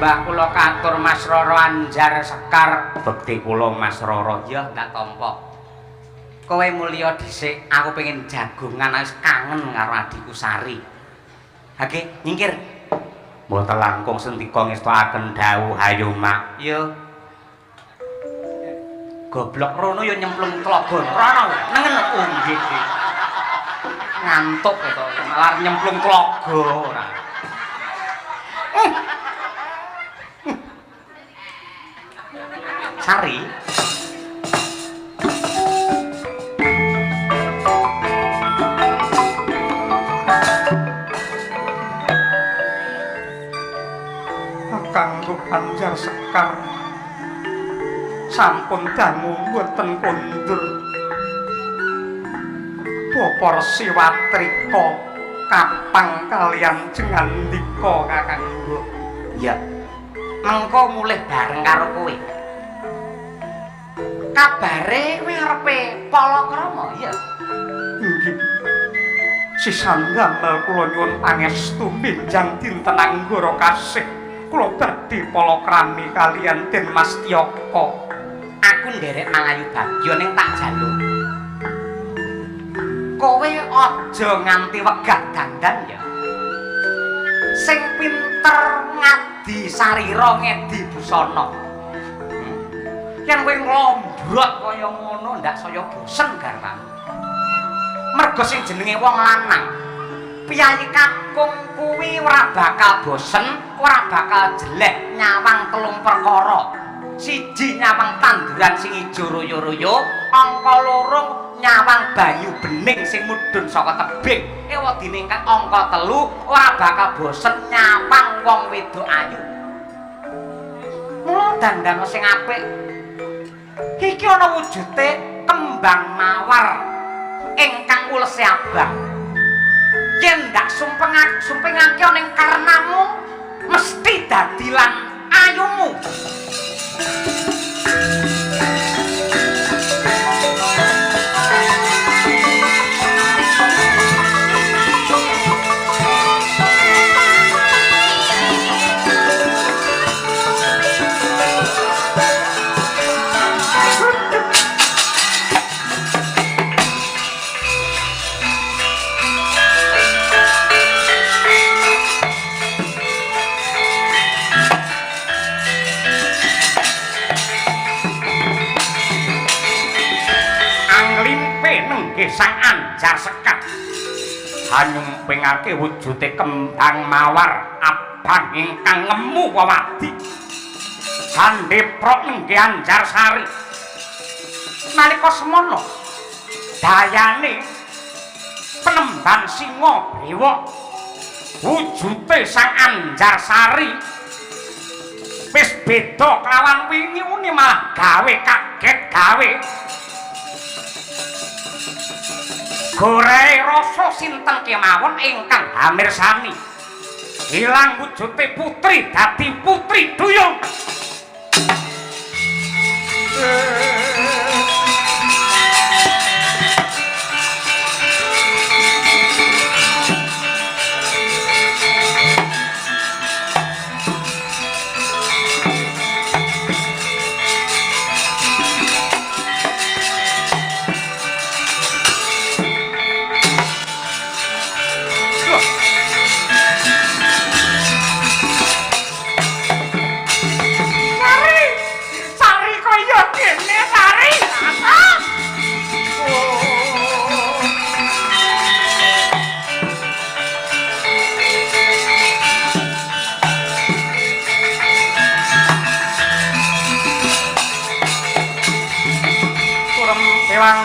Mbak kula katur Mas Roro Anjar Sekar. Bekti kula Mas Roro. Ya ndak tampa. Kowe mulya dhisik, aku pengen jagongan wis kangen karo adikku Sari. Hage, nyingkir. Mboten langkung sendika ngestokaken dawuh ayo mak. Yo. Goblok rono yo nyemplung tlaga rono. Nengen nggih. Ngantuk to, malah nyemplung tlaga ora. Sari. Kanggo Anjar Sekar sampun dangu mboten kondur. Bapa Resi Watrika kapang kalian jengandika kakangku. Ya. Mengko mulih bareng karo kowe. Kabare kowe arepe palakrama ya. Nggih. Sisandamel kula nyuwun pangestu benjang dinten anggara kasih kula badhe palakrami kalian Den Mas Tiyaka. Aku nderek mangayu bagyo ning tak jaluk. Kowe aja nganti wegah dandan ya. Sing pinter ngadi sarira ngedi busana. Yen kowe nglombrot kaya ngono ndak saya bosen garwamu. Mergo sing jenenge wong lanang piyayi kakung kuwi ora bakal bosen, ora bakal jelek nyawang telung perkara. Siji nyawang tanduran sing ijo royo-royo, angka loro nyawang banyu bening sing mudhun saka tebing. Ewadine kan angka telu ora bakal bosen nyawang wong wedok ayu. Mula dandan sing apik. Iki ana wujude kembang mawar ingkang ulese abang. Yen ndak sumpengake ning karnamu mesti dadi lan ayumu. Sang Anjar Sekar hanyumpingake wujude kembang mawar abang ingkang ngemu wawadi sandeprok nggih Anjar Sari. Nalika semono dayane penemban singa brewok wujude Sang Anjar Sari wis beda kelawan wingi muni malah gawe kaget gawe gorai rasa sinten kemawon ingkang hamirsani ilang wujude putri dadi putri duyung.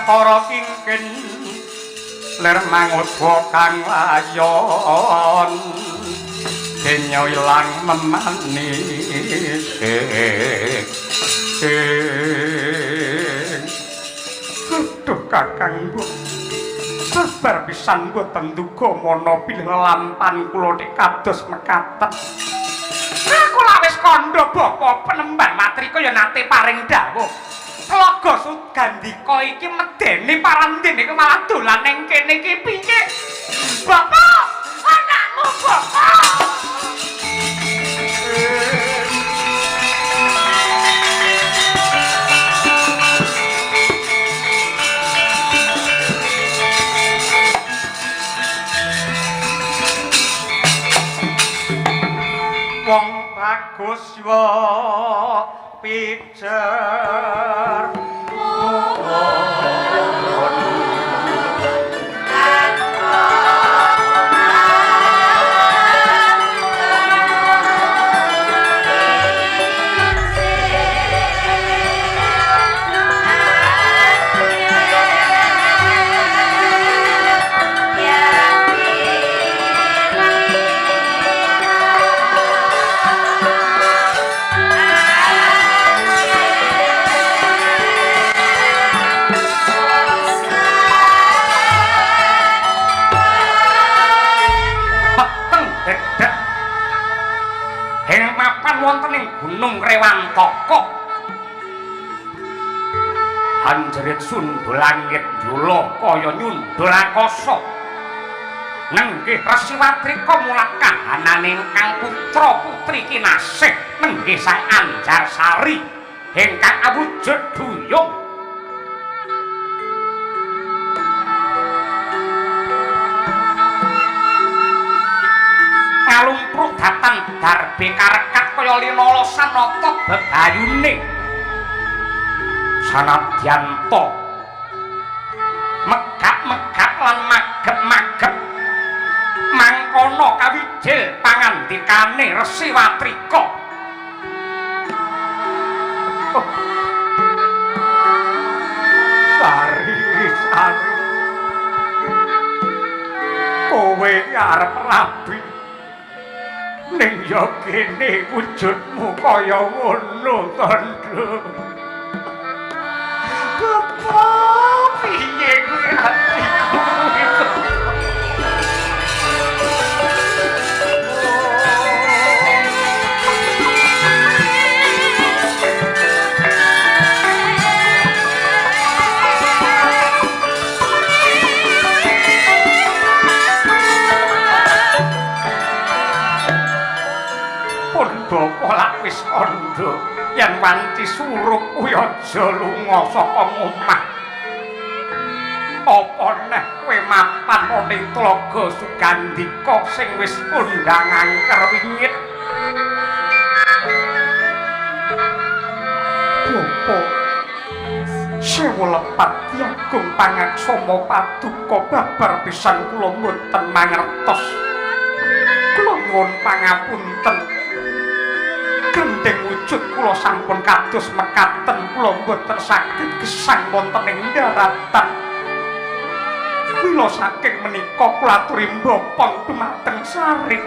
Para kingkin ler manguda kang layon kenya ilang memanis aduh kakangku sabar pisan mboten duga mana pilih lampan kula nek kados mekaten. Aku lak wis kandha bapa penemban matrika ya nate paring dawuh Tlaga Sugandika iki medeni parandene iki malah dolan ning kene iki piye? Bapak, anakmu bapak. bagus wa pijer wonten ing Gunung Rewantaka anjerit sundul langit ndula kaya nyundul akasa nenggih Resiwatrika mulak kahanane ingkang putra putri kinasih nenggih Sae Anjarsari ingkang awujud duyung ngalumpruk datan darbe karekat kaya linala sanata bebayune sanadyan to megap-megap lan magep-magep mangkono kawijil pangandikane Resiwatrika Sari kowe arep rabi ning yo kene wujudmu kaya ngono Tandha. Bapak piye kuwi atiku iki? Bapak lak wis kandha yen wanci surup kuwi aja lunga saka omah. Apa neh kowe mapan ana ing Tlaga Sugandika sing wis undang angker wingit. Bapak sewu lepat Agung Pangaksama Paduka babar pisan kula mboten mangertos. Kula nyuwun pangapunten. Gendeng wujud kula sampun kados mekaten kula mboten saged gesang wonten ing daratan. Kula saking menika kula aturi mbopong dumateng Sari.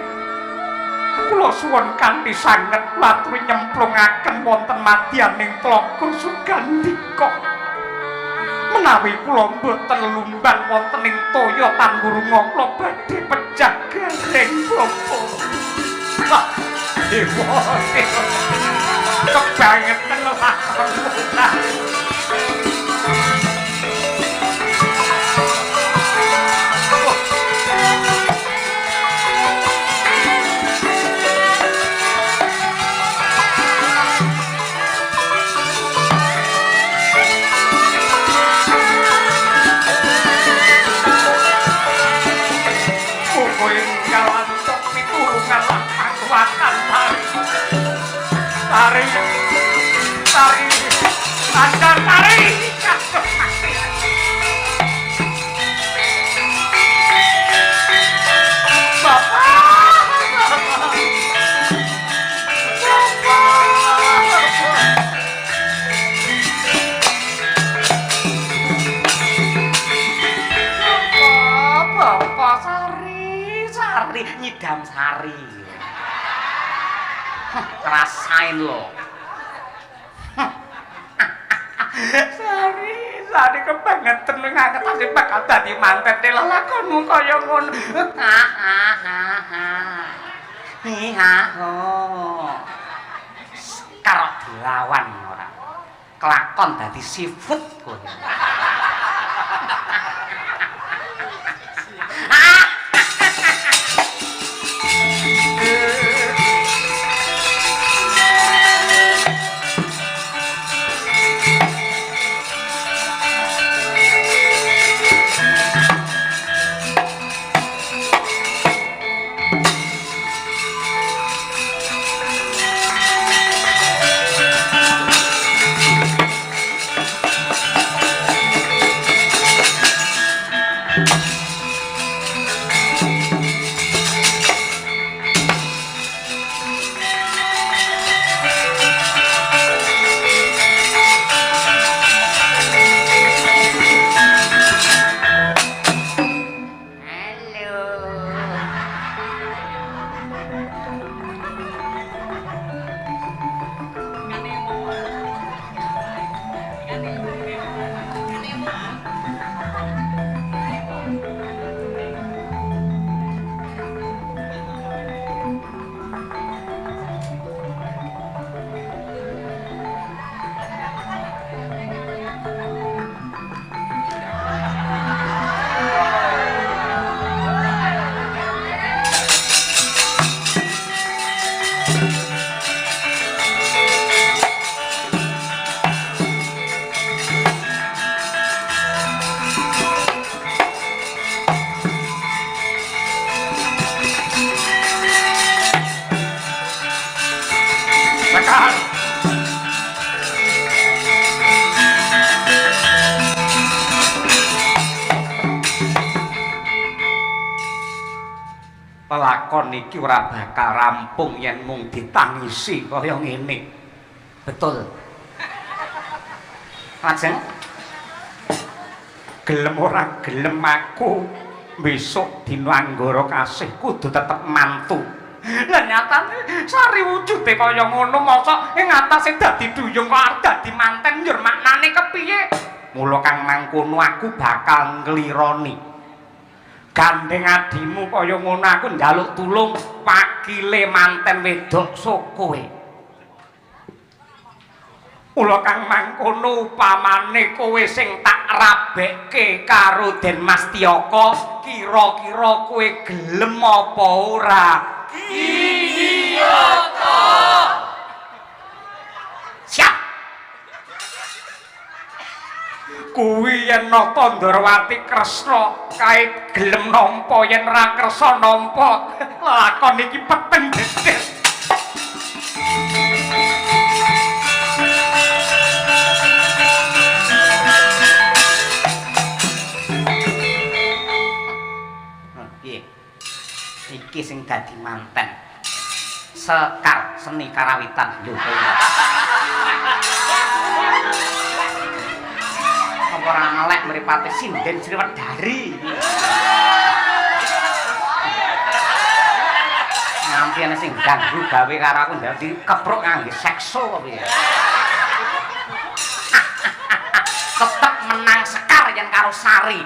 Kula suwun kanthi sanget kula aturi nyemplungaken wonten madyaning Tlaga Sugandika. Menawi kula mboten lumban wonten ing toya Tanggurunga kula badhe pejah gareng Bapak. Dewa kebangetan lakon Tari, Anjar tari. Bapak Sari, nyidam Sari. Rasain lo. Sari kebangetan ngangetasi bakal dadi manten lelakonmu kaya ngono. Karo dilawan ora. Kelakon dadi seafood kowe. lakon iki ora bakal rampung yen mung ditangisi kaya ngene. Betul. Lajeng gelem ora gelem aku besok dina anggara kasih kudu tetep mantu. Lah nyatane sari wujude kaya ngono mosok ing atase dadi duyung kok arep dadi manten njur maknane kepiye? Mula kang mangkono aku bakal nglironi. Gandeng adimu kaya ngono aku njaluk tulung wakile manten wedok sok kowe. Mula kang mangkono upamane kowe sing tak rabekke karo Den Mas Tiyaka, kira-kira kowe gelem apa ora? Iya to. Siap. Kuwi yen nata Ndrawati Kresna kae gelem nampa yen ra kersa nampa lakon iki peteng dedes. Iki sing dadi manten Sekar Seni Karawitan lho apa ora melek mripate sinden Sriwedari nganti ana sing ganggu gawe karo aku dadi kepruk ngangge sekso apa piye tetep menang Sekar yen karo Sari